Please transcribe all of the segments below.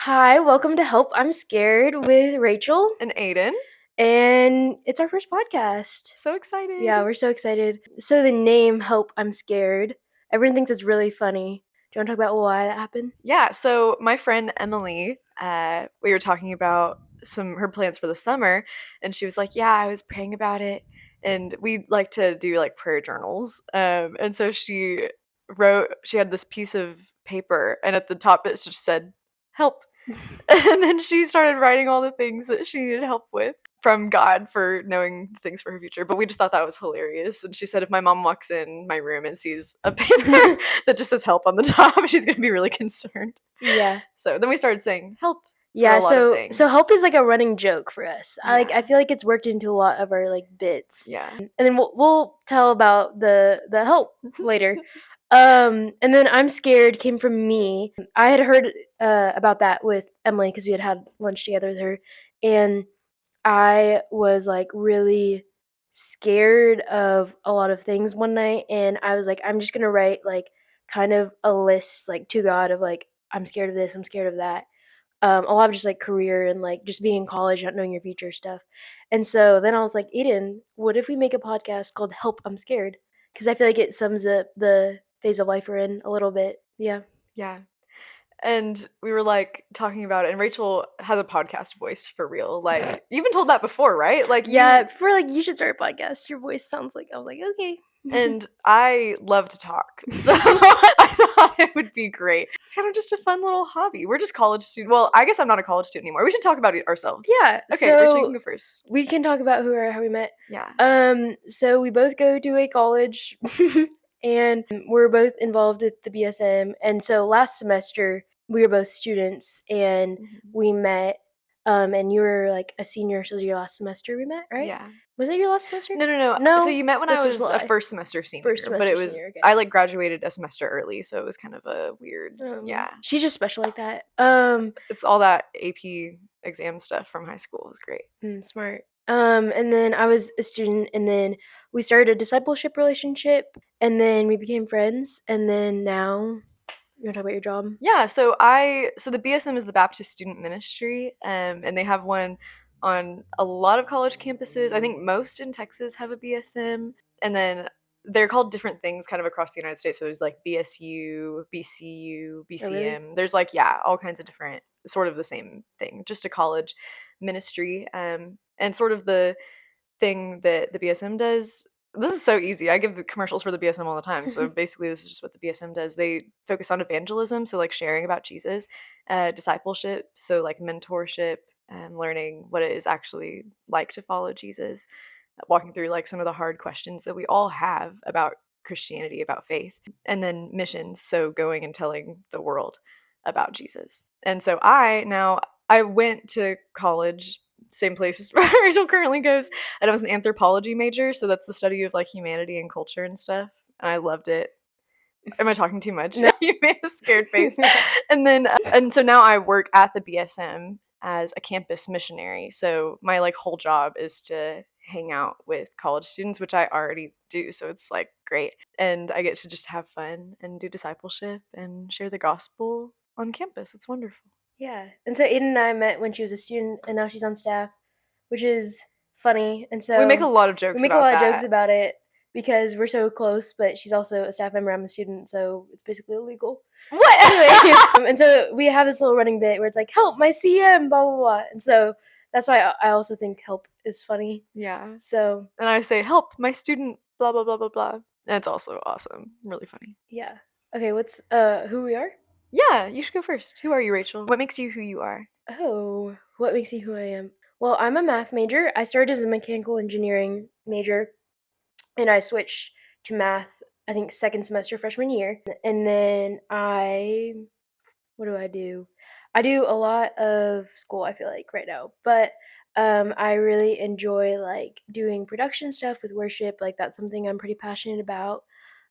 Hi, welcome to Help I'm Scared with Rachel, And Aiden. and it's our first podcast. So excited. Yeah, we're so excited. So the name Help I'm Scared, everyone thinks it's really funny. Do you want to talk about why that happened? Yeah, so my friend Emily, we were talking about her plans for the summer, and she was like, "Yeah, I was praying about it." And we like to do like prayer journals. And so she had this piece of paper, and at the top it just said, "Help." And then she started writing all the things that she needed help with from God for knowing things for her future. But we just thought that was hilarious. And she said if my mom walks in my room and sees a paper that just says help on the top, she's going to be really concerned. Yeah. So then we started saying help for Yeah, a lot of so things. help is like a running joke for us. I Yeah. feel like it's worked into a lot of our like bits. Yeah. And then we'll tell about the help later. And then I'm Scared came from me. I had heard about that with Emily because we had lunch together with her, and I was like really scared of a lot of things one night, and I was like, I'm just gonna write like kind of a list like to God of like I'm scared of this, I'm scared of that. A lot of just like career and like just being in college, not knowing your future stuff. And so then I was like, Aiden, what if we make a podcast called Help I'm Scared? Because I feel like it sums up the phase of life we're in a little bit. Yeah. Yeah. And we were like talking about it, and Rachel has a podcast voice for real. Like, you even told that before, right? Like, Yeah, for like you should start a podcast. Your voice sounds like I was like, okay. and I love to talk, so I thought it would be great. It's kind of just a fun little hobby. We're just college students. Well, I guess I'm not a college student anymore. We should talk about it ourselves. Yeah. Okay, Rachel, you So can go first. we can talk about how we met. Yeah. So we both go to a college and we're both involved with the BSM. And so last semester we were both students and we met. And you were like a senior, so it was your last semester we met, right? Yeah. Was it your last semester? No. No. So you met when I this was a July. first semester senior, First but semester it was senior, okay. I like graduated a semester early, so it was kind of a weird. Yeah. She's just special like that. It's all that AP exam stuff from high school was great. Smart. And then I was a student, and then we started a discipleship relationship, and then we became friends, and then now you want to talk about your job? Yeah, so the BSM is the Baptist Student Ministry, and they have one on a lot of college campuses. I think most in Texas have a BSM, and then they're called different things kind of across the United States. So there's like BSU, BCU, BCM. really? There's like all kinds of different, sort of the same thing, just a college ministry, and sort of the thing that the BSM does. This is so easy. I give the commercials for the BSM all the time. So basically, this is just what the BSM does. They focus on evangelism, so like sharing about Jesus, discipleship, so like mentorship and learning what it is actually like to follow Jesus, walking through like some of the hard questions that we all have about Christianity, about faith, and then missions, so going and telling the world about Jesus. And so I went to college, same place Rachel currently goes, and I was an anthropology major, so that's the study of like humanity and culture and stuff. And I loved it. Am I talking too much? No. You made a scared face. And so now I work at the BSM as a campus missionary. So my like whole job is to hang out with college students, which I already do. So it's like great. And I get to just have fun and do discipleship and share the gospel on campus. It's wonderful. Yeah. And so Aiden and I met when she was a student, and now she's on staff, which is funny. And so We make a lot of jokes about that. about it because we're so close. But she's also a staff member. I'm a student, so it's basically illegal. What? Anyways, and so we have this little running bit where it's like, "Help, my CM," blah blah blah. And so that's why I also think help is funny. Yeah. So And I say, help, my student, blah, blah, blah, blah, blah. And it's also awesome. Really funny. yeah. Okay, what's who we are? Yeah, you should go first. Who are you, Rachel? What makes you who you are? Oh, what makes me who I am? Well, I'm a math major. I started as a mechanical engineering major, and I switched to math, I think, second semester freshman year. And then what do? I do a lot of school, I feel like, right now. But I really enjoy like doing production stuff with worship. Like that's something I'm pretty passionate about.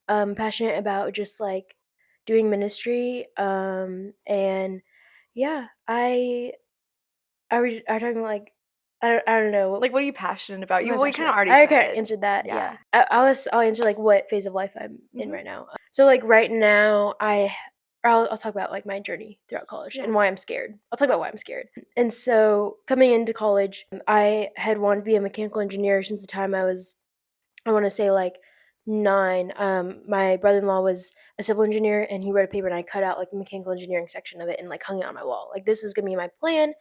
Passionate about just like doing ministry. And yeah, are talking like I don't know. Like, what are you passionate about? What am I You kind of passionate already about? I said. kinda answered that, Yeah. yeah. I'll answer, like, what phase of life I'm in Mhm. right now. So, like, right now, or I'll talk about like my journey throughout college Yeah. and why I'm scared. I'll talk about why I'm scared. And so coming into college, I had wanted to be a mechanical engineer since the time I want to say like 9. My brother-in-law was a civil engineer, and he wrote a paper, and I cut out like the mechanical engineering section of it and like hung it on my wall. Like this is gonna be my plan.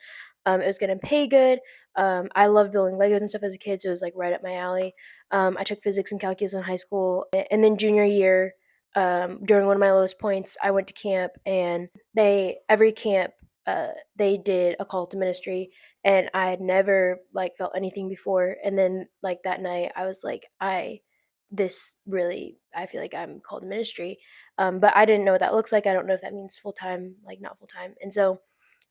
It was gonna pay good. I loved building Legos and stuff as a kid, so it was like right up my alley. I took physics and calculus in high school, and then junior year, during one of my lowest points, I went to camp, and every camp they did a call to ministry, and I had never like felt anything before. And then like that night, I was like, I feel like I'm called to ministry, but I didn't know what that looks like. I don't know if that means full time, like not full time. And so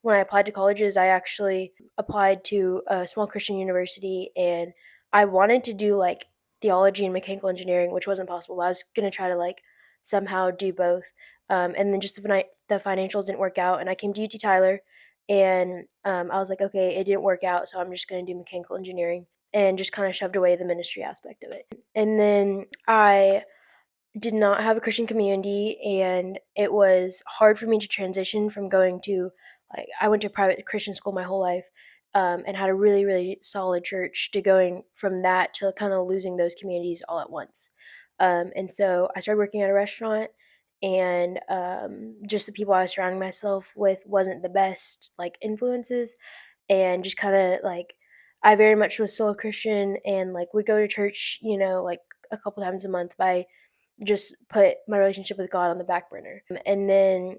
when I applied to colleges, I actually applied to a small Christian university, and I wanted to do like theology and mechanical engineering, which wasn't possible. I was gonna try to like somehow do both, and then just the financials didn't work out, and I came to UT Tyler, and I was like, okay, it didn't work out, so I'm just gonna do mechanical engineering, and just kind of shoved away the ministry aspect of it. And then I did not have a Christian community, and it was hard for me to transition from going to like I went to private Christian school my whole life, and had a really really solid church, to going from that to kind of losing those communities all at once. And so I started working at a restaurant, and just the people I was surrounding myself with wasn't the best like influences, and just kind of like I very much was still a Christian, and like would go to church, like a couple times a month, by just put my relationship with God on the back burner. And then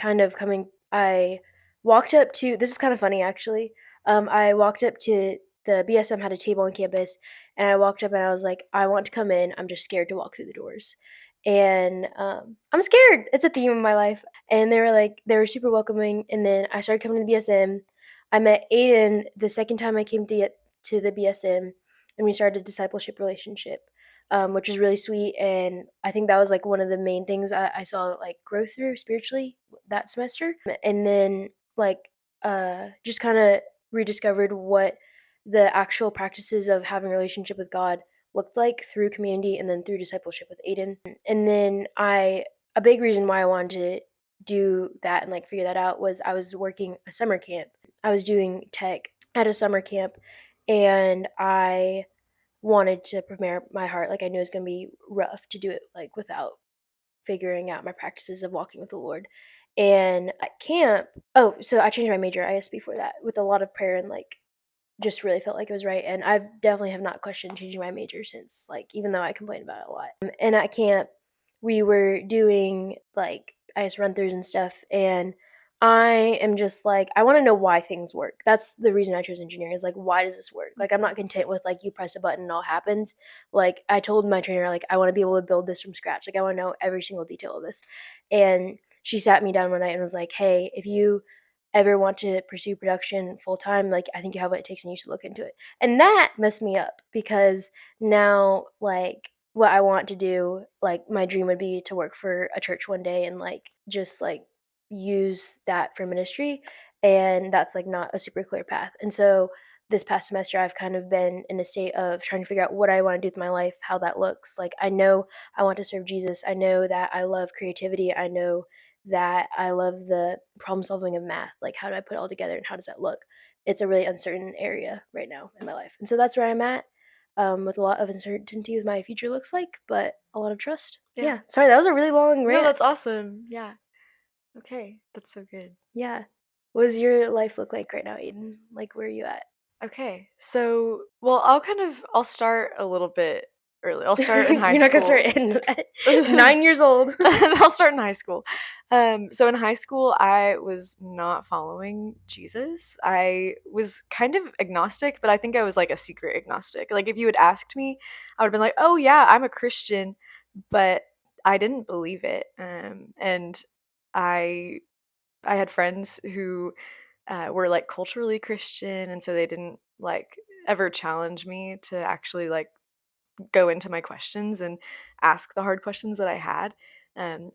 kind of coming I walked up to this is kind of funny actually. I walked up to the BSM had a table on campus, and I walked up and I was like, I want to come in. I'm just scared to walk through the doors. And I'm scared. It's a theme of my life. And they were super welcoming. And then I started coming to the BSM. I met Aiden the second time I came to the BSM, and we started a discipleship relationship, which is really sweet. And I think that was like one of the main things I saw like grow through spiritually that semester. And then like just kind of rediscovered what the actual practices of having a relationship with God looked like through community, and then through discipleship with Aiden. And then a big reason why I wanted to do that and like figure that out was I was working a summer camp. I was doing tech at a summer camp, and I wanted to prepare my heart. Like I knew it was gonna be rough to do it like without figuring out my practices of walking with the Lord. And at camp, so I changed my major at IS before that with a lot of prayer, and like just really felt like it was right. And I definitely have not questioned changing my major since, like, even though I complain about it a lot. And at camp, we were doing like IS run throughs and stuff. And I am just like, I want to know why things work. That's the reason I chose engineering, is like, why does this work? Like, I'm not content with like, you press a button and it all happens. Like, I told my trainer, like, I want to be able to build this from scratch. Like, I want to know every single detail of this. And she sat me down one night and was like, hey, if you ever want to pursue production full time, like I think you have what it takes and you should look into it. And that messed me up, because now like what I want to do, like my dream would be to work for a church one day and like just like use that for ministry. And that's like not a super clear path. And so this past semester I've kind of been in a state of trying to figure out what I want to do with my life, how that looks. Like I know I want to serve Jesus. I know that I love creativity. I know that I love the problem solving of math. Like, how do I put it all together and how does that look? It's a really uncertain area right now in my life. And so that's where I'm at, with a lot of uncertainty with my future looks like, but a lot of trust. Yeah. Yeah. Sorry, that was a really long No, rant. that's awesome. Yeah. Okay. That's so good. Yeah. What does your life look like right now, Aiden? Like, where are you at? Okay. So, well, I'll start a little bit early. I'll start in high You're not gonna school. start in at 9 years old. I'll start in high school. So in high school, I was not following Jesus. I was kind of agnostic, but I think I was like a secret agnostic. Like if you had asked me, I would have been like, "Oh yeah, I'm a Christian," but I didn't believe it. And I I had friends who were like culturally Christian, and so they didn't like ever challenge me to actually like go into my questions and ask the hard questions that I had.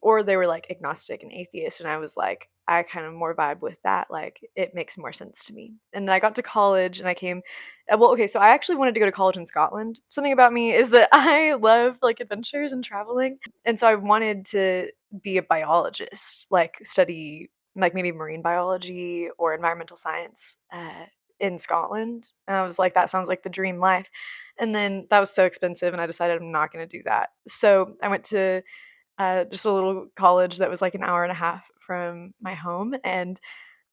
Or they were like agnostic and atheist, and I was like, I kind of more vibe with that. Like, it makes more sense to me. And then I got to college and I came, well, okay, so I actually wanted to go to college in Scotland. Something about me is that I love like adventures and traveling. And so I wanted to be a biologist, like study like maybe marine biology or environmental science in Scotland. And I was like, that sounds like the dream life. And then that was so expensive, and I decided I'm not going to do that. So I went to just a little college that was like an hour and a half from my home, and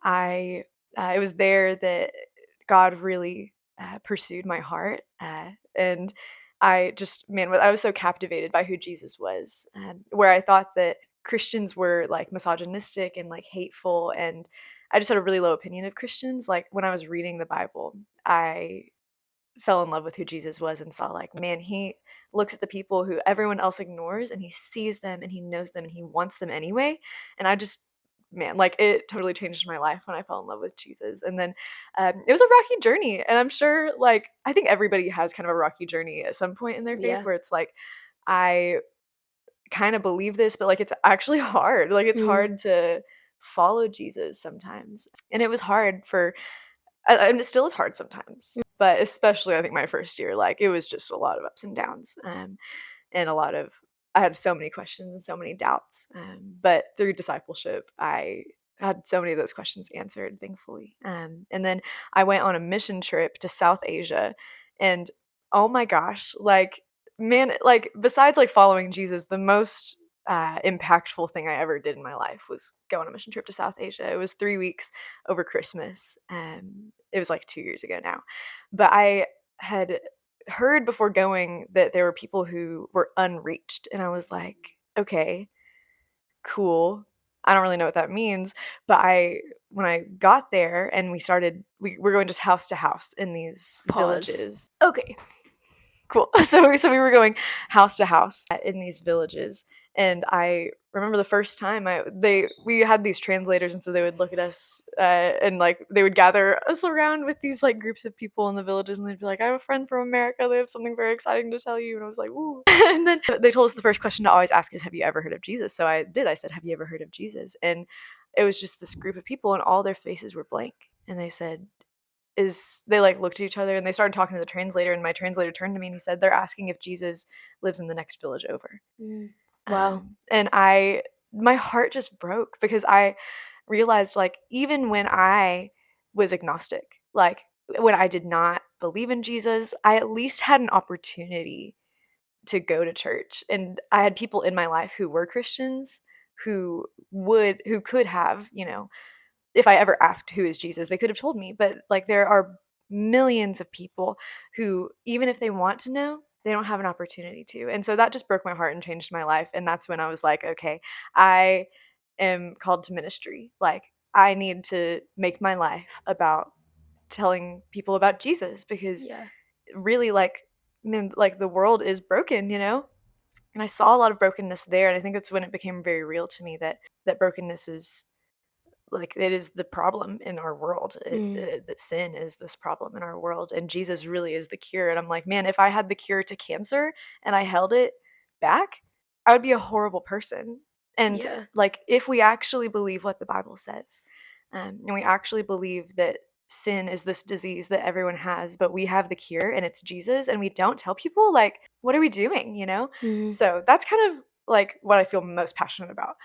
I it was there that God really pursued my heart, and I just man, I was so captivated by who Jesus was, where I thought that Christians were like misogynistic and like hateful, and I just had a really low opinion of Christians. Like when I was reading the Bible, I fell in love with who Jesus was and saw like, man, he looks at the people who everyone else ignores and he sees them and he knows them and he wants them anyway. And I just, man, like it totally changed my life when I fell in love with Jesus. And then it was a rocky journey. And I'm sure, like, I think everybody has kind of a rocky journey at some point in their faith Yeah. where it's like, I kind of believe this, but like it's actually hard. Like it's Mhm. hard to follow Jesus sometimes. And it was hard for and it still is hard sometimes, but especially I think my first year, like it was just a lot of ups and downs, and a lot of I had so many questions and so many doubts. But through discipleship, I had so many of those questions answered, thankfully. And then I went on a mission trip to South Asia, and oh my gosh, like man, like besides like following Jesus, the most impactful thing I ever did in my life was go on a mission trip to South Asia. It was 3 weeks over Christmas. It was like 2 years ago now, but I had heard before going that there were people who were unreached, and I was like, okay, cool. I don't really know what that means, but I when I got there and we were going just house to house in these Pause. villages. Okay. Cool. So we were going house to house in these villages, and I remember the first time we had these translators, and so they would look at us and like they would gather us around with these like groups of people in the villages, and they'd be like, "I have a friend from America. They have something very exciting to tell you," and I was like, "Ooh!" And then they told us the first question to always ask is, "Have you ever heard of Jesus?" So I did. I said, "Have you ever heard of Jesus?" And it was just this group of people, and all their faces were blank, and they said, is they like looked at each other and they started talking to the translator, and my translator turned to me and he said, they're asking if Jesus lives in the next village over. Mm. Wow. And my heart just broke because I realized like even when I was agnostic, like when I did not believe in Jesus, I at least had an opportunity to go to church, and I had people in my life who were Christians who could have, if I ever asked who is Jesus, they could have told me. But like there are millions of people who, even if they want to know, they don't have an opportunity to. And so that just broke my heart and changed my life. And that's when I was like, okay, I am called to ministry. Like I need to make my life about telling people about Jesus because Yeah. really like man, like the world is broken. And I saw a lot of brokenness there, and I think that's when it became very real to me that brokenness is like it is the problem in our world. Mm. That sin is this problem in our world, and Jesus really is the cure. And I'm like, man, if I had the cure to cancer and I held it back, I would be a horrible person. And Yeah. like, if we actually believe what the Bible says, and we actually believe that sin is this disease that everyone has, but we have the cure and it's Jesus, and we don't tell people, like, what are we doing? Mhm. So that's kind of like what I feel most passionate about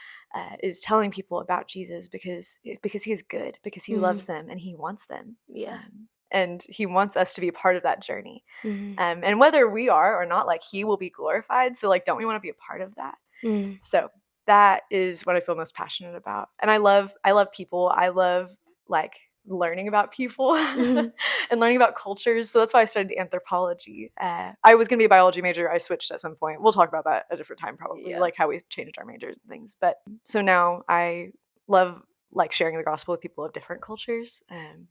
is telling people about Jesus because he is good, because he loves Mhm. them and he wants them, Yeah. and he wants us to be a part of that journey. Mhm. And whether we are or not, like he will be glorified. So like, don't we want to be a part of that? Mhm. So that is what I feel most passionate about. And I love people. I love like learning about people Mhm. and learning about cultures. So that's why I studied anthropology. I was going to be a biology major. I switched at some point. We'll talk about that a different time, probably, Yeah. like how we changed our majors and things. But so now I love like sharing the gospel with people of different cultures,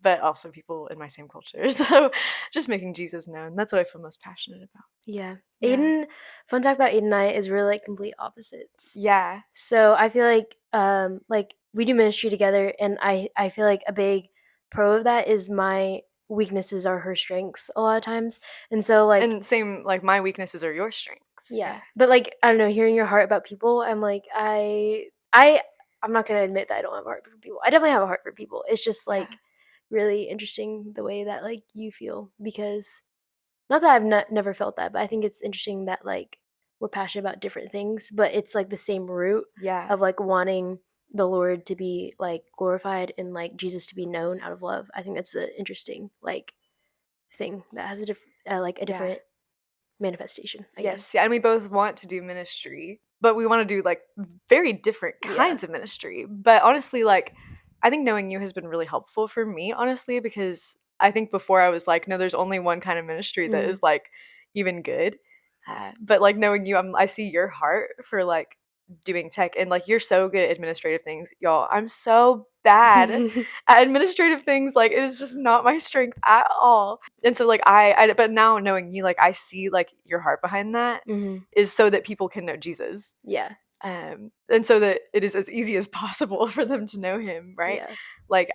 but also people in my same culture. So just making Jesus known. That's what I feel most passionate about. Yeah. Yeah. Fun fact about Aiden and I is we're like complete opposites. Yeah. So I feel like we do ministry together, and I feel like a big pro of that is my weaknesses are her strengths a lot of times. And so like And same, like my weaknesses are your strengths. yeah. Yeah. But like I don't know, hearing your heart about people, I'm like I I'm not gonna admit that I don't have a heart for people. I definitely have a heart for people. It's just Yeah. like really interesting the way that like you feel because not that I've never felt that, but I think it's interesting that like we're passionate about different things, but it's like the same root Yeah. of like wanting the Lord to be like glorified and like Jesus to be known out of love. I think that's an interesting like thing that has a like a Yeah. different manifestation, I guess. Yes, yeah, and we both want to do ministry, but we wanna do, like, very different Yeah. kinds of ministry, but honestly, like, I think knowing you has been really helpful for me, honestly, because I think before I was like, "No, there's only one kind of ministry that Mhm. is, like, even good," but, like, knowing you, I see your heart for, like, doing tech, and, like, you're so good at administrative things. Y'all, I'm so bad at administrative things, like, it is just not my strength at all. And so, like, but now knowing you, like, I see, like, your heart behind that Mhm. is so that people can know Jesus, Yeah. and so that it is as easy as possible for them to know him, right? Yeah. Like,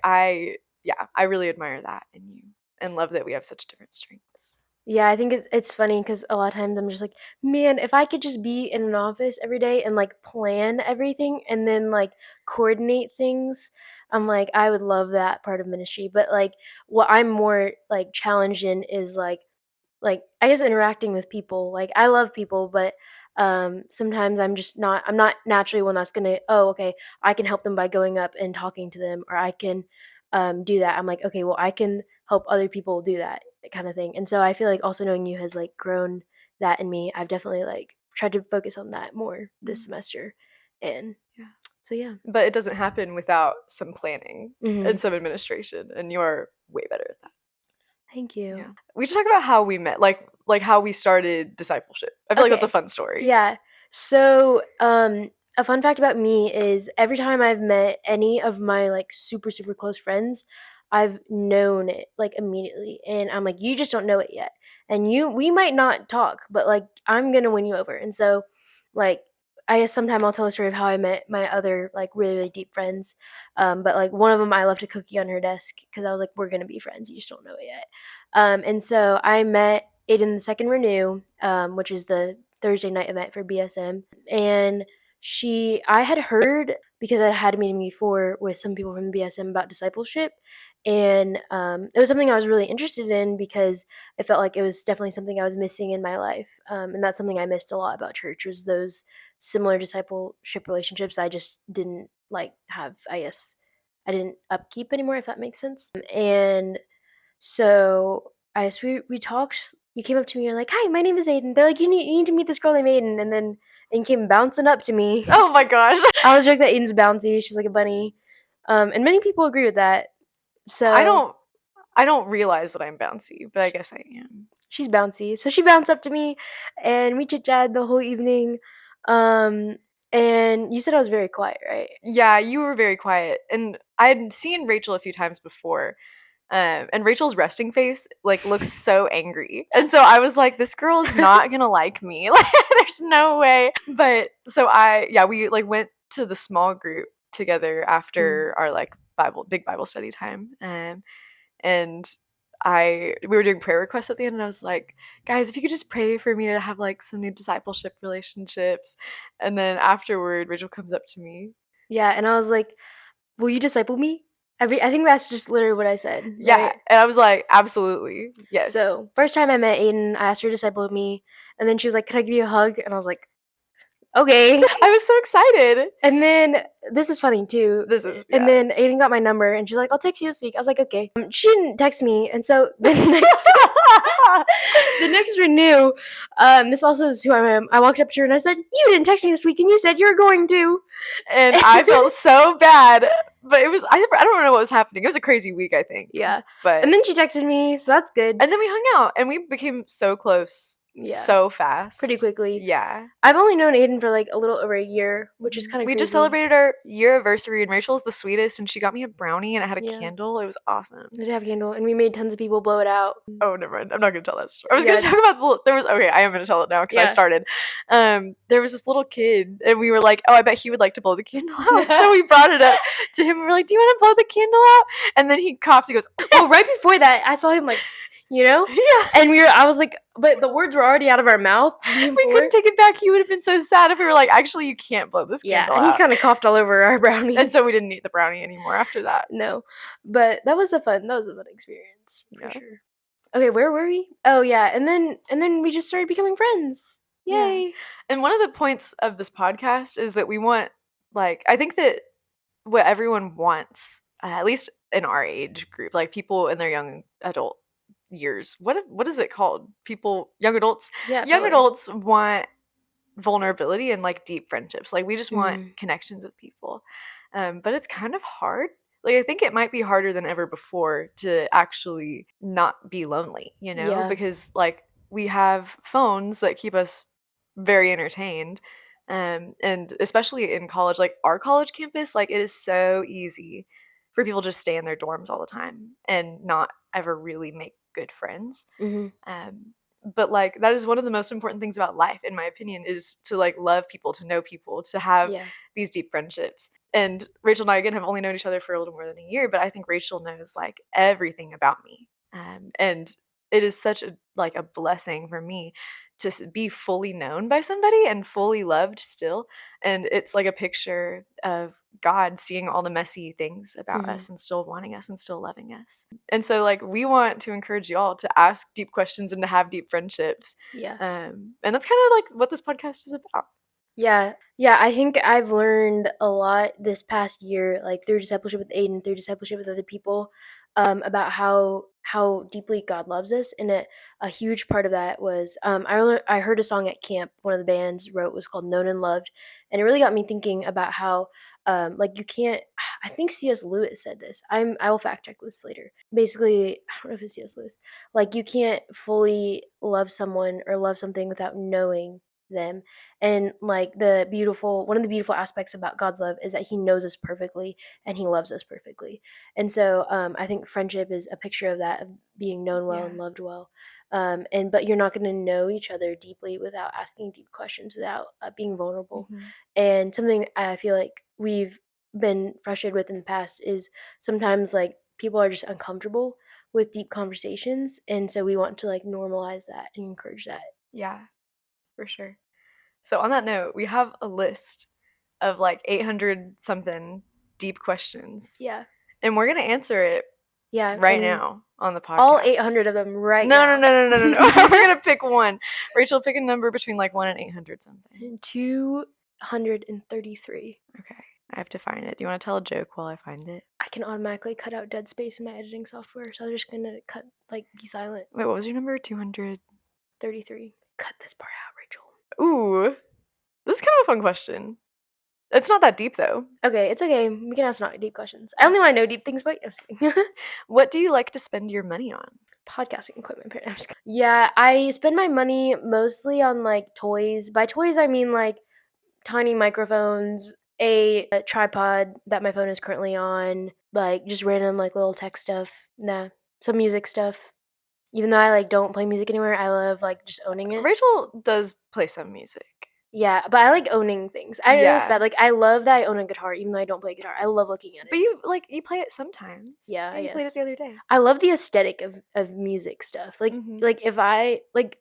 yeah, I really admire that in you and love that we have such different strengths. Yeah, I think it's funny because a lot of times I'm just like, "Man, if I could just be in an office every day and, like, plan everything and then, like, coordinate things," I'm like, "I would love that part of ministry." But, like, what I'm more, like, challenged in is, like, I guess interacting with people, like, I love people, but, sometimes I'm not naturally one that's gonna, "Oh, okay, I can help them by going up and talking to them," or I can, do that. I'm like, "Okay, well, I can help other people do that," kinda thing, and so I feel like also knowing you has, like, grown that in me. I've definitely, like, tried to focus on that more this Mm, semester, and yeah. so yeah. But it doesn't happen without some planning and Mhm. some administration, and you're way better at that. Thank Yeah. you. We should talk about how we met, like how we started discipleship. I feel like that's a Okay. fun story. Yeah. So, a fun fact about me is every time I've met any of my like super super close friends, I've known it like immediately, and I'm like, you just don't know it yet, and we might not talk, but like I'm gonna win you over, and so, like. I guess sometime I'll tell a story of how I met my other like really really deep friends, but like one of them I left a cookie on her desk because I was like, we're gonna be friends. You just don't know it yet, and so I met Aiden the second renew, which is the Thursday night event for BSM. And I had heard because I had a meeting before with some people from BSM about discipleship. And it was something I was really interested in because I felt like it was definitely something I was missing in my life. And that's something I missed a lot about church was those similar discipleship relationships I just didn't like have, I guess. I didn't upkeep anymore, if that makes sense. And so, I guess we talked. You came up to me, you're like, "Hi, my name is Aiden." They're like, you need to meet this girl named Aiden," and then and came bouncing up to me. Oh my gosh. I always joke that Aiden's bouncy, she's like a bunny, and many people agree with that. I So, don't I don't realize that I'm bouncy, but I guess I am. she's bouncy. So she bounced up to me, and we chit-chatted the whole evening, um, and you said I was very quiet, right? Yeah, you were very quiet, and I had seen Rachel a few times before, and Rachel's resting face, like, looks so angry, and so I was like, "This girl is not gonna like me, like, there's no way." But so we, like, went to the small group together Mm. after our, like, big Bible study time, and we were doing prayer requests at the end, and I was like, "Guys, if you could just pray for me to have, like, some new discipleship relationships." And then afterward, Rachel comes up to me. Yeah, and I was like, "Will you disciple me?" I think that's just literally what I said, Yeah, right? and I was like, "Absolutely, yes." So, first time I met Aiden, I asked her to disciple me, and then she was like, "Can I give you a hug?" And I was like, "Okay." I was so excited. And then this is funny too. This is And yeah. then Aiden got my number, and she's like, "I'll text you this week." I was like, "Okay." She didn't text me, and so the next the next renew, this also is who I am. I walked up to her and I said, "You didn't text me this week, and you said you were going to." And I felt so bad, but it was I don't know what was happening. It was a crazy week, I think, Yeah. but And then she texted me, so that's good. and then we hung out, and we became so close Yeah, so pretty fast. quickly. Yeah. I've only known Aiden for like a little over a year, which is Mhm. kind of We just crazy. celebrated our year anniversary, and Rachel's the sweetest, and she got me a brownie, and it had a Yeah. candle. It was I awesome. did have a candle, and we made tons of people blow it out. Oh, never mind. I'm not gonna tell that story. I was gonna Yeah, talk about there was okay. I am gonna tell it now because I yeah. started. There was this little kid, and we were like, "Oh, I bet he would like to blow the candle out." So we brought it up to him. We were like, "Do you want to blow the candle out?" And then he coughed. He goes, Well, right before that, I saw him like you know? Yeah. And I was like, but the words were already out of our mouth We before. couldn't take it back. He would have been so sad if we were like, actually, you can't blow this Yeah, candle and he out. kind of coughed all over our brownie. And so we didn't eat the brownie anymore after that. No, but that was a fun experience for Yeah. sure. Okay, where were we? Oh yeah, and then we just started becoming friends. Yeah. Yay! And one of the points of this podcast is that we want, like, I think that what everyone wants, at least in our age group, like people in their young adult years. What is it called? People, young adults. Yeah, Young probably. adults want vulnerability and like deep friendships. Like we just want Mhm. connections with people. But it's kind of hard. Like I think it might be harder than ever before to actually not be lonely, you know, Yeah. because like we have phones that keep us very entertained. And especially in college, like our college campus, like it is so easy for people to just stay in their dorms all the time and not ever really make good friends. Mhm. Um, but like that is one of the most important things about life, in my opinion, is to like love people, to know people, to have Yeah. these deep friendships. And Rachel and I again have only known each other for a little more than a year, but I think Rachel knows like everything about me. And it is such a like a blessing for me to be fully known by somebody and fully loved still. And it's like a picture of God seeing all the messy things about Mhm. us and still wanting us and still loving us. And so like we want to encourage y'all to ask deep questions and to have deep friendships. Yeah. And that's kind of like what this podcast is about. Yeah. Yeah, I think I've learned a lot this past year, like through discipleship with Aiden, through discipleship with other people, about how deeply God loves us. And a huge part of that was I heard a song at camp one of the bands wrote was called Known and Loved. And it really got me thinking about how like you can't I think C.S. Lewis said this. I will fact check this later. Basically, I don't know if it's C.S. Lewis. Like you can't fully love someone or love something without knowing them. And like one of the beautiful aspects about God's love is that he knows us perfectly and he loves us perfectly. And so I think friendship is a picture of that, of being known well Yeah. and loved well. And but you're not going to know each other deeply without asking deep questions, without being vulnerable. Hmm. And something I feel like we've been frustrated with in the past is sometimes like people are just uncomfortable with deep conversations, and so we want to like normalize that and encourage that. Yeah, for sure. So on that note, we have a list of like 800 something deep questions, Yeah. and we're gonna answer it Yeah, right and now on the all podcast. 800 of them right No, no, now. no, no, no, no, no. We're gonna pick one. Rachel, pick a number between like 1 and 800 something. 233. Okay, I have to find it. Do you want to tell a joke while I find it? I can automatically cut out dead space in my editing software, so I'm just gonna cut, like, be silent. Wait, what was your number? 200. 33. Cut this part out, Rachel. Ooh, this is kind of a fun question. It's not that deep though. Okay, it's okay. We can ask not deep questions. I only want to know deep things, but I'm just kidding. What do you like to spend your money on? Podcasting equipment. I'm just kidding. Yeah, I spend my money mostly on like toys. By toys, I mean like tiny microphones, a tripod that my phone is currently on, like just random like little tech stuff. Nah, some music stuff. Even though I like don't play music anymore, I love like just owning it. Rachel does play some music. Yeah, but I like owning things. I know it's Yeah. bad. Like I love that I own a guitar, even though I don't play guitar. I love looking at But it. you play it sometimes. Yeah, Yeah, you played it yes. the other day. I love the aesthetic of music stuff. Mhm. Like if I like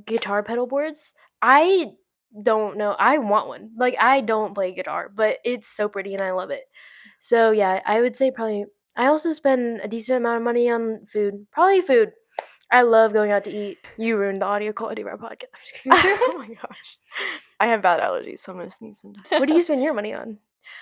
guitar pedal boards, I don't know. I want one. Like I don't play guitar, but it's so pretty and I love it. So yeah, I would say probably I also spend a decent amount of money on food. Probably food. I love going out to eat. You ruined the audio quality of our podcast. I'm just kidding. Oh my gosh. I have bad allergies, so I'm gonna sneeze sometimes. What do you spend your money on?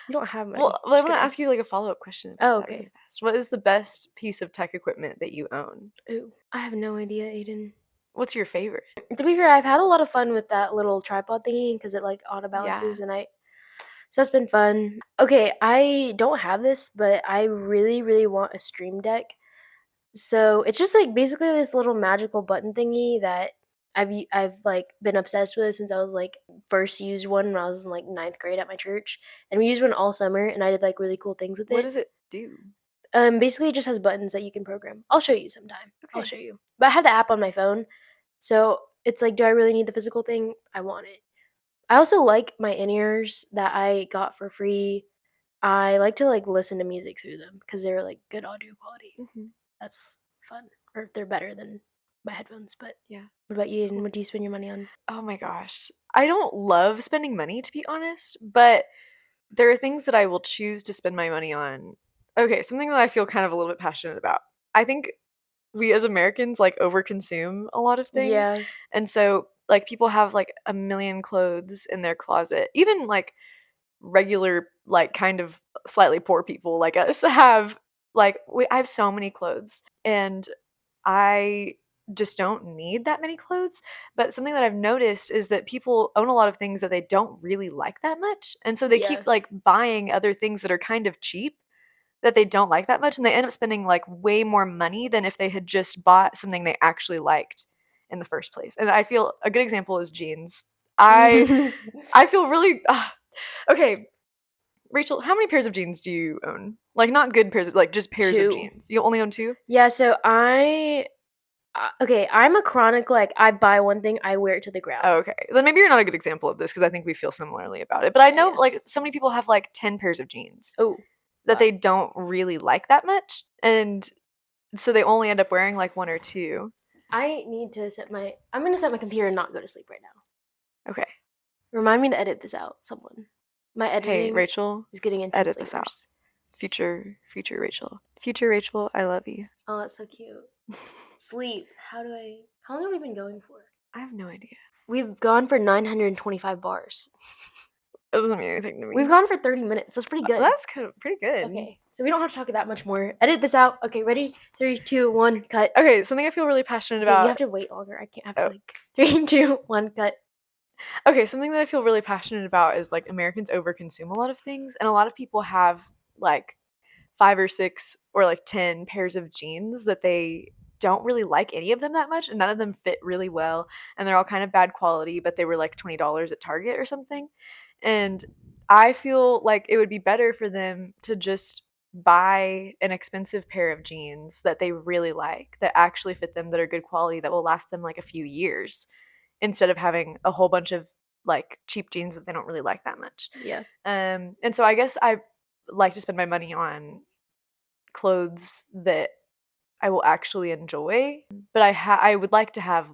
You don't have money. Well, I Just want to kidding. ask you like a follow-up question about Oh, that really okay. fast. What is the best piece of tech equipment that you own? Ooh, I have no idea, Aiden. What's your favorite? To be fair, I've had a lot of fun with that little tripod thingy because it like auto Yeah. balances, and so that's been fun. Okay, I don't have this, but I really, really want a stream deck. So it's just like basically this little magical button thingy that I've like been obsessed with since I was like first used one when I was in like ninth grade at my church, and we used one all summer, and I did like really cool things with What it. does it do? Basically it just has buttons that you can program. I'll show you sometime. I'll Okay. show you. But I have the app on my phone, so it's like, do I really need the physical thing? I want it. I also like my in-ears that I got for free. I like to like listen to music through them because they're like good audio quality. Mhm. That's fun. or they're better than my headphones. But Yeah. what about you, Aiden? Cool. What do you spend your money on? Oh my gosh. I don't love spending money, to be honest, but there are things that I will choose to spend my money on. Okay, something that I feel kind of a little bit passionate about. I think we as Americans like overconsume a lot of things. Yeah. And so like people have like a million clothes in their closet. Even like regular like kind of slightly poor people like us have like I have so many clothes and I just don't need that many clothes. But something that I've noticed is that people own a lot of things that they don't really like that much. And so they keep Yeah. like buying other things that are kind of cheap that they don't like that much and they end up spending like way more money than if they had just bought something they actually liked in the first place. And I feel a good example is jeans. I I feel really okay, Rachel, how many pairs of jeans do you own? Like not good pairs of like just pairs of 2. jeans. You only own 2? Yeah, so okay, I'm a chronic, like, I buy one thing, I wear it to the Oh, ground. okay. Then maybe you're not a good example of this because I think we feel similarly about it. But I Yeah, I know guess. like so many people have like 10 pairs of jeans Oh, that wow. they don't really like that much. And so they only end up wearing like 1 or 2. I need to I'm gonna set my computer and not go to sleep right now. Okay. Remind me to edit this out, someone. My Hey, editing Rachel, is getting intense edit this out. laters. Future Rachel. Future Rachel, I love you. Oh, that's so cute. Sleep. How long have we been going for? I have no idea. We've gone for 925 bars. It doesn't mean anything to me. We've gone for 30 minutes. That's pretty good. That's kind of pretty good. Okay, so we don't have to talk that much more. Edit this out. Okay, ready? 3, 2, 1, cut. Okay, something I feel really passionate Okay, you about. have to wait longer. I can't have to Oh. like 3, 2, 1, cut. Okay, something that I feel really passionate about is like Americans overconsume a lot of things, and a lot of people have like 5 or 6 or like 10 pairs of jeans that they don't really like any of them that much, and none of them fit really well, and they're all kind of bad quality, but they were like $20 at Target or something. And I feel like it would be better for them to just buy an expensive pair of jeans that they really like, that actually fit them, that are good quality, that will last them like a few years, instead of having a whole bunch of like cheap jeans that they don't really like that much. Yeah. And so I guess I like to spend my money on clothes that I will actually enjoy, but I would like to have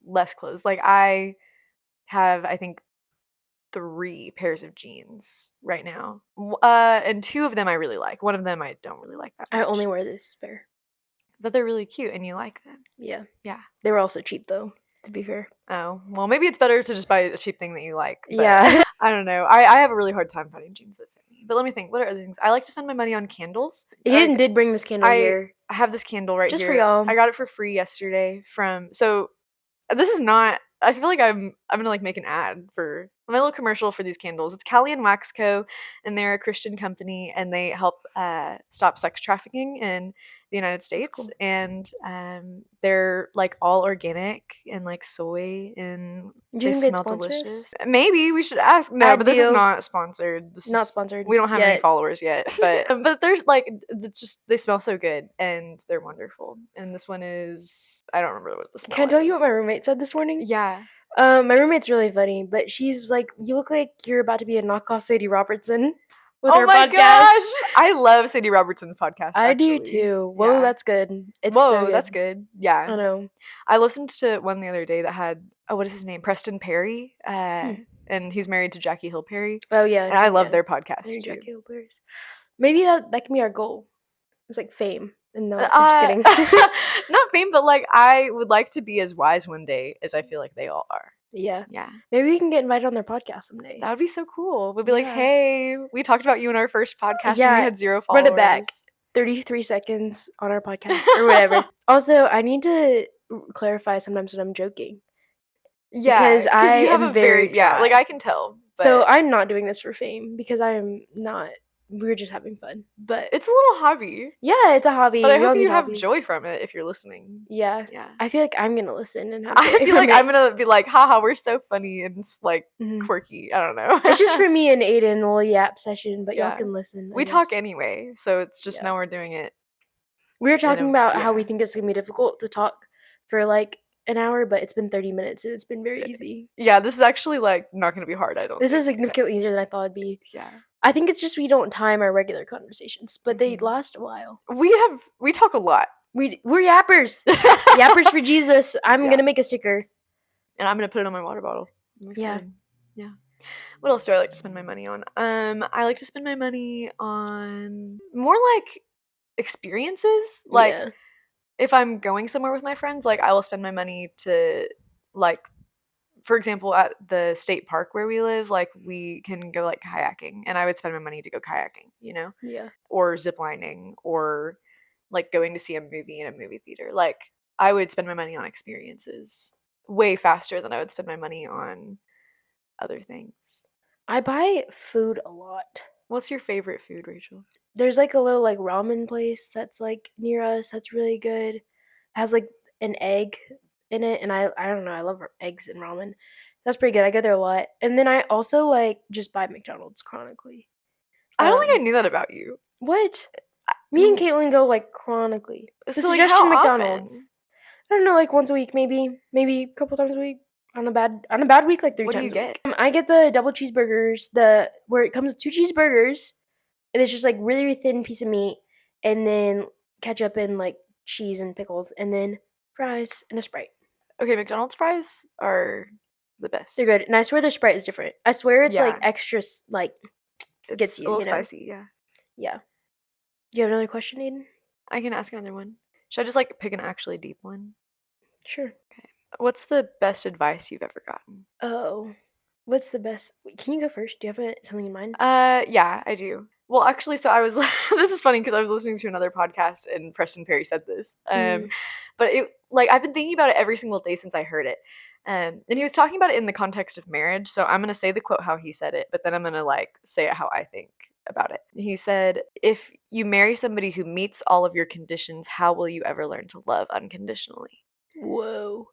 less clothes. Like I have I think 3 pairs of jeans right now. And 2 of them I really like. One of them I don't really like that I much. only wear this pair. But they're really cute and you like them. Yeah. Yeah. They were also cheap though, to be fair. Oh, well, maybe it's better to just buy a cheap thing that you like. But Yeah. I don't know. I have a really hard time finding jeans that fit me. But let me think. What are other things? I like to spend my money on candles. Aiden did bring this candle here. I have this candle right Just here. for y'all. I got it for free yesterday from this is not I feel like I'm gonna like make an ad for my little commercial for these candles. It's Cali and Wax Co. and they're a Christian company and they help stop sex trafficking in the United States. cool. And they're like all organic and like soy and Do you they think they'd smell sponsor us? delicious. Maybe we should ask. No, Ad but this is deal. not sponsored. Not sponsored We don't have any yet. followers yet, but there's like it's just they smell so good and they're wonderful. And this one is I don't remember what the smell Can I tell you is. what my roommate said this morning? Yeah. My roommate's really funny, but she's like, "You look like you're about to be a knockoff Sadie Robertson with Oh her my podcast." gosh! I love Sadie Robertson's podcast. I do Actually. too. Whoa, Yeah. that's good. It's Whoa, so good. that's good. I Yeah. know. I listened to one the other day that had what is his name? Preston Perry. Hmm. And he's married to Jackie Hill Perry. Oh yeah, And I love yeah. their I podcast knew too. Jackie Hill Bears. Maybe that can be our goal. It's like fame, and not. I'm just kidding. Not fame, but like I would like to be as wise one day as I feel like they all are. Yeah. Yeah. Maybe we can get invited on their podcast someday. That would be so cool. We'd be like, Yeah. hey, we talked about you in our first podcast when we Yeah, had 0 followers. run it back. 33 seconds on our podcast or whatever. Also, I need to clarify sometimes when I'm joking. Yeah, Because I you have am a very yeah, like dry. I can tell. So But I'm not doing this for fame because I am not. We're just having fun. But it's a little hobby. yeah, it's a hobby. But I We all hope you need have hobbies. joy from it if you're listening. Yeah. Yeah. I feel like I'm gonna listen and have joy I feel from like it. I'm gonna be like, haha, we're so funny and like Mhm. quirky. I don't know. It's just for me and Aiden, a little yap session, but Yeah. y'all can listen. We talk anyway, so it's just Yeah. now we're doing it. We were talking about how we yeah. think it's gonna be difficult to talk for like an hour, but it's been 30 minutes and it's been very easy. Yeah, this is actually like not gonna be hard, I don't This is think. significantly easier than I thought it'd be. Yeah. I think it's just we don't time our regular conversations, but they last a while. We talk a lot. We're yappers. Yappers for Jesus. I'm Yeah. gonna make a sticker. And I'm gonna put it on my water bottle. I'm Yeah. excited. Yeah. What else do I like to spend my money on? I like to spend my money on more like experiences. Like Yeah. if I'm going somewhere with my friends, like I will spend my money to like for example, at the state park where we live, like we can go like kayaking and I would spend my money to go kayaking, you know? Yeah. Or ziplining or like going to see a movie in a movie theater. Like I would spend my money on experiences way faster than I would spend my money on other things. I buy food a lot. What's your favorite food, Rachel? There's like a little like ramen place that's like near us that's really good. It has like an egg in it, and I don't know, I love eggs and ramen. That's pretty good. I go there a lot. And then I also like just buy McDonald's chronically. I don't think I Um knew that about you. what? Me and Mm, Caitlin go like chronically. The So like how suggestion often? McDonald's. I don't know, like once a week maybe a couple times a week. On a bad week, like three What do you times a get? week. I get the double cheeseburgers, the where it comes with two cheeseburgers, and it's just like really, really thin piece of meat, and then ketchup and like cheese and pickles, and then fries and a Sprite. Okay, McDonald's fries are the They're best. good, and I swear their Sprite is different. I swear it's like Yeah, extra, like gets it's a you, little you know? spicy, yeah. Yeah. Do you have another question, Aiden? I can ask another one. Should I just like pick an actually deep one? Sure. Okay. What's the best advice you've ever gotten? Oh, what's the best? Wait, can you go first? Do you have something in mind? Yeah, I do. Well, actually, so I was this is funny because I was listening to another podcast and Preston Perry said this. Mm, But it like I've been thinking about it every single day since I heard it. And he was talking about it in the context of marriage. So I'm gonna say the quote how he said it, but then I'm gonna like say it how I think about it. He said, "If you marry somebody who meets all of your conditions, how will you ever learn to love unconditionally?" whoa.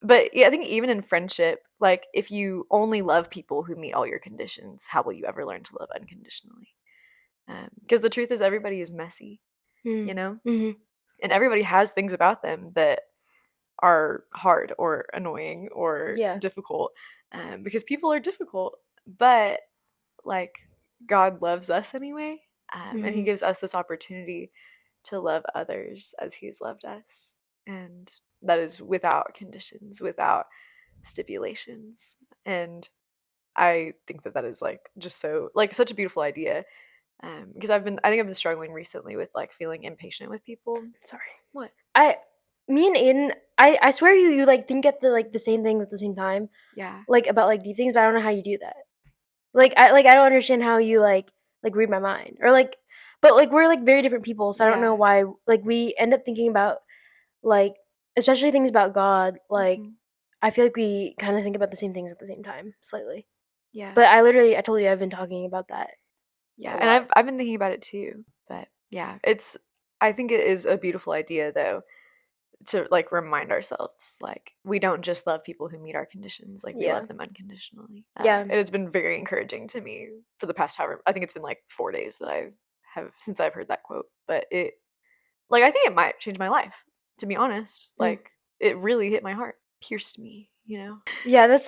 But yeah, I think even in friendship, like if you only love people who meet all your conditions, how will you ever learn to love unconditionally? Because the truth is, everybody is messy, Mm, you know, mm-hmm. and everybody has things about them that are hard or annoying or Yeah. difficult, because people are difficult. But like God loves us anyway, and He Mm-hmm. gives us this opportunity to love others as He has loved us, and that is without conditions, without stipulations. And I think that that is like just so like such a beautiful idea. Because I think I've been struggling recently with like feeling impatient with people. Sorry. What? I, me and Aiden, I swear you like think at the same things at the same time, Yeah. like about like deep things, but I don't know how you do that. I don't understand how you like read my mind or like, but like we're like very different people, so I don't know Yeah. why like we end up thinking about like especially things about God. Like Mhm. I feel like we kind of think about the same things at the same time, slightly. Yeah. But I told you I've been talking about that Yeah. a And lot. I've been thinking about it too. But yeah, it's I think it is a beautiful idea though to like remind ourselves like we don't just love people who meet our conditions, like we Yeah, love them unconditionally. yeah, It has been very encouraging to me for the past however I think it's been like 4 days that I have since I've heard that quote. But it like I think it might change my life, to be honest. mm. Like it really hit my heart, pierced me, you know? Yeah. That's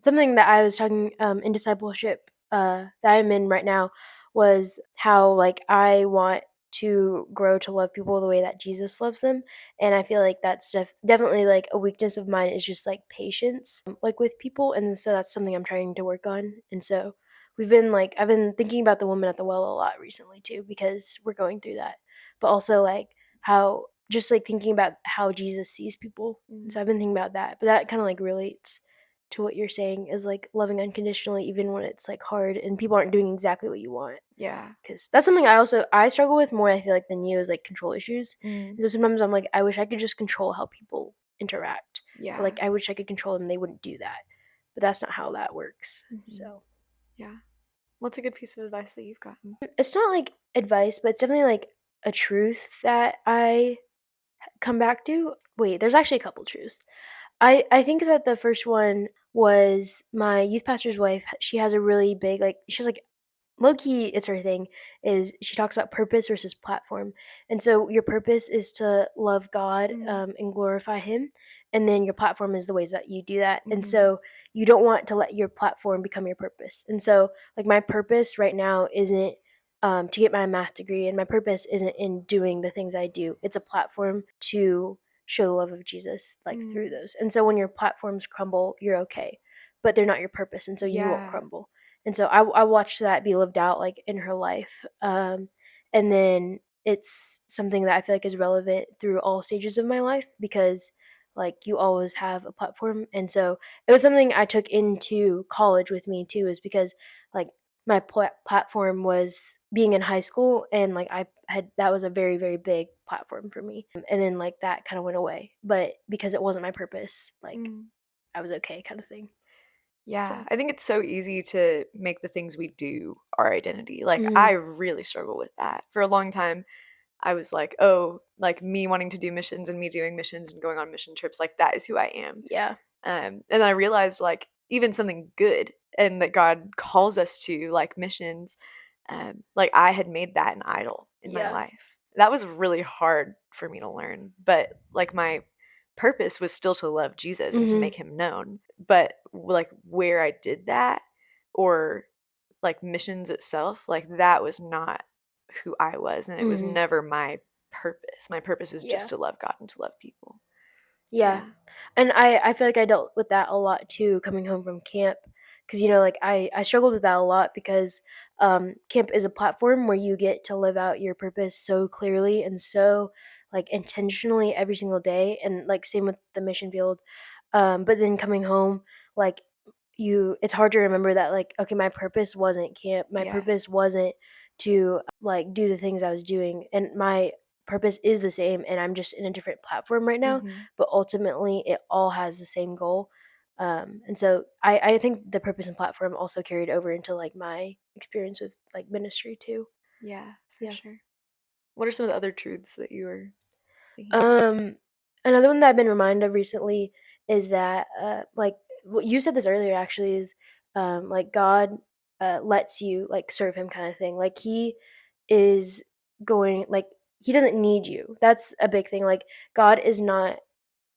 something that I was talking in discipleship that I'm in right now was how like I want to grow to love people the way that Jesus loves them, and I feel like that's definitely like a weakness of mine is just like patience like with people, and so that's something I'm trying to work on. And so we've been like I've been thinking about the woman at the well a lot recently too because we're going through that, but also like how just like thinking about how Jesus sees people. And Mm, so I've been thinking about that, but that kind of like relates to what you're saying is like loving unconditionally even when it's like hard and people aren't doing exactly what you want. yeah. Because that's something I struggle with more. I feel like than you is like control issues. Mm, And so sometimes I'm like I wish I could just control how people interact, or yeah. like I wish I could control them. And they wouldn't do that, but that's not how that works. Mhm. So Yeah. What's a good piece of advice that you've gotten? it's not like advice, but it's definitely like a truth that I come back to. Wait, there's actually a couple truths. I think that the first one was my youth pastor's wife. She has a really big like she's like low key it's her thing is she talks about purpose versus platform. And so your purpose is to love God Mm, and glorify him, and then your platform is the ways that you do that. And mhm. so you don't want to let your platform become your purpose. And so like my purpose right now isn't to get my math degree, and my purpose isn't in doing the things I do. It's a platform to show the love of Jesus like through Mm. those. And so when your platforms crumble, you're okay, but they're not your purpose, and so you won't Yeah. crumble. And so I watched that be lived out like in her life, and then it's something that I feel like is relevant through all stages of my life because like you always have a platform. And so it was something I took into college with me too, is because like my platform was being in high school, and like I had that was a very very big platform for me, and then like that kind of went away, but because it wasn't my purpose, like Mm. I was okay kind of thing. Yeah, So I think it's so easy to make the things we do our identity. Like, I mhm. really struggle with that. For a long time, I was like, "Oh, like, me wanting to do missions and me doing missions and going on mission trips, like, that is who I am." Yeah. And then I realized, like, even something good and that God calls us to, like missions, like, I had made that an idol in my Yeah. life. That was really hard for me to learn, but, like, my purpose was still to love Jesus and to Mhm. make him known. But, like, where I did that or, like, missions itself, like, that was not who I was, and it was Mhm. never my purpose. My purpose is just Yeah. to love God and to love people. Yeah. Yeah. And I feel like I dealt with that a lot too coming home from camp, cuz like I struggled with that a lot because camp is a platform where you get to live out your purpose so clearly and so like intentionally every single day, and like same with the mission field. But then coming home, like it's hard to remember that like okay, my purpose wasn't camp. My Yeah. purpose wasn't to like do the things I was doing, and my purpose is the same, and I'm just in a different platform right now, Mhm. but ultimately it all has the same goal. And so I think the purpose and platform also carried over into like my experience with like ministry too. Yeah, for Yeah. sure. What are some of the other truths that you were thinking about? Um, Another one that I've been reminded of recently is that, like, what you said this earlier actually is, like God lets you like serve Him kind of thing. Like He is going, like He doesn't need you. That's a big thing. Like God is not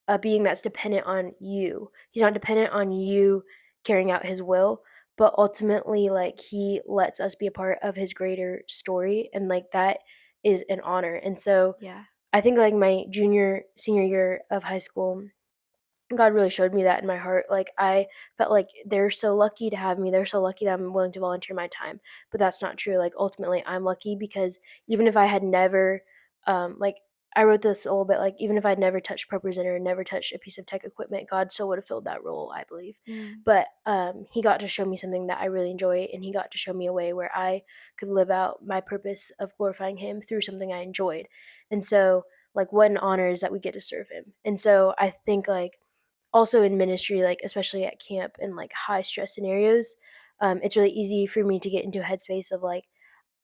a being that's dependent on you. He's not dependent on you carrying out His will, but ultimately, like He lets us be a part of His greater story, and like that is an honor. And so Yeah. I think, like, my senior year of high school, God really showed me that in my heart. Like, I felt like they're so lucky to have me. They're so lucky that I'm willing to volunteer my time. But that's not true. Like, ultimately, I'm lucky because even if I had never, like, I wrote this a little bit, like, even if I'd never touched ProPresenter, never touched a piece of tech equipment, God still would have filled that role, I believe. Mm. But He got to show me something that I really enjoy, and He got to show me a way where I could live out my purpose of glorifying Him through something I enjoyed. And so, like, what an honor is that we get to serve Him. And so, I think, like, also in ministry, like especially at camp and like high stress scenarios, it's really easy for me to get into a headspace of like,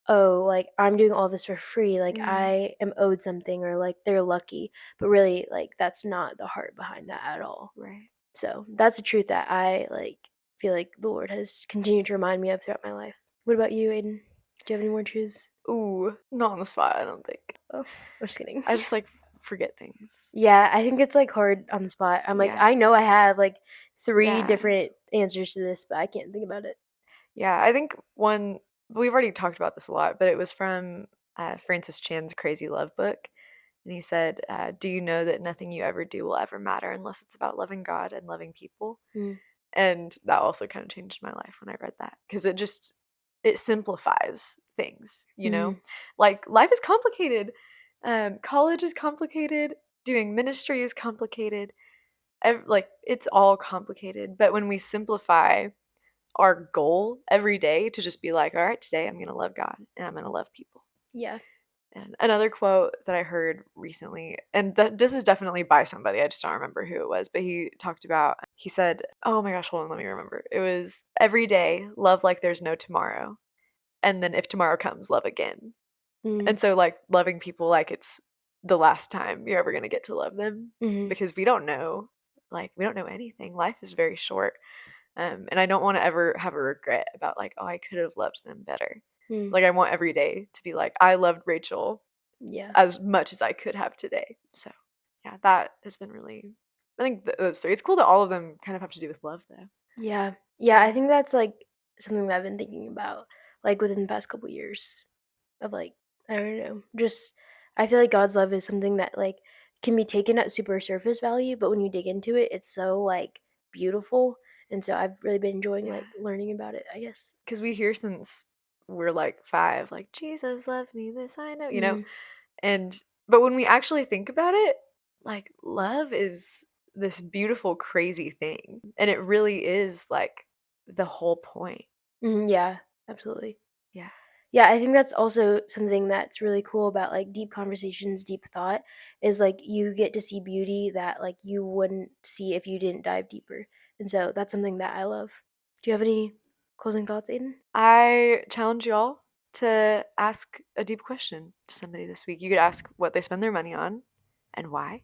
oh, like I'm doing all this for free, like Mm. I am owed something, or like they're lucky. But really, like that's not the heart behind that at all. Right. So that's a truth that I like feel like the Lord has continued to remind me of throughout my life. What about you, Aiden? Do you have any more truths? Ooh, not on the spot, I don't think. Oh, I'm just kidding. I just, like, forget things. Yeah, I think it's like hard on the spot. I'm like, Yeah. I know I have like three Yeah. different answers to this, but I can't think about it. Yeah, I think one we've already talked about this a lot, but it was from, Francis Chan's Crazy Love book, and he said, "Do you know that nothing you ever do will ever matter unless it's about loving God and loving people?" Mm, And that also kind of changed my life when I read that because it simplifies things, you know? mhm. Like life is complicated. College is complicated, doing ministry is complicated. Like it's all complicated, but when we simplify our goal every day to just be like, all right, today I'm going to love God and I'm going to love people. Yeah. And another quote that I heard recently, and this is definitely by somebody, I just don't remember who it was, but he said, oh my gosh, hold on, let me remember. It was every day, love like there's no tomorrow. And then if tomorrow comes, love again. Mm, And so, like, loving people like it's the last time you're ever going to get to love them mhm, because we don't know anything. Life is very short. And I don't want to ever have a regret about, like, oh, I could have loved them better. mm, Like, I want every day to be like, I loved Rachel yeah. as much as I could have today. So, yeah, that has been really, I think those three. It's cool that all of them kind of have to do with love, though. Yeah. Yeah, I Yeah. think that's like something that I've been thinking about like within the past couple years. of, like, I don't know, just I feel like God's love is something that, like, can be taken at super surface value, but when you dig into it, it's so, like, beautiful, and so I've really been enjoying, Yeah, like, learning about it, I guess. because we hear since we're like 5, like Jesus loves me, this I know, Mhm. and but when we actually think about it, like love is this beautiful, crazy thing, and it really is like the whole point. Mhm, yeah, absolutely. Yeah. Yeah, I think that's also something that's really cool about, like, deep conversations, deep thought, is, like, you get to see beauty that, like, you wouldn't see if you didn't dive deeper, and so that's something that I love. Do you have any closing thoughts, Aiden? I challenge y'all to ask a deep question to somebody this week. You could ask what they spend their money on and why,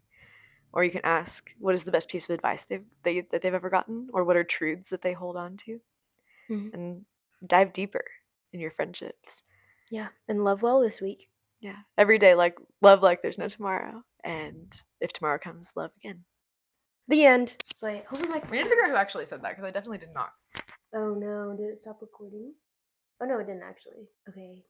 or you can ask what is the best piece of advice that they've ever gotten, or what are truths that they hold on to, Mhm. and dive deeper in your friendships. Yeah, and love well this week. Yeah, every day, like love like there's no tomorrow, and if tomorrow comes, love again. The end. It's like, hopefully my We need to figure out who actually said that because I definitely did not. Oh no, did it stop recording? Oh no, it didn't actually. Okay.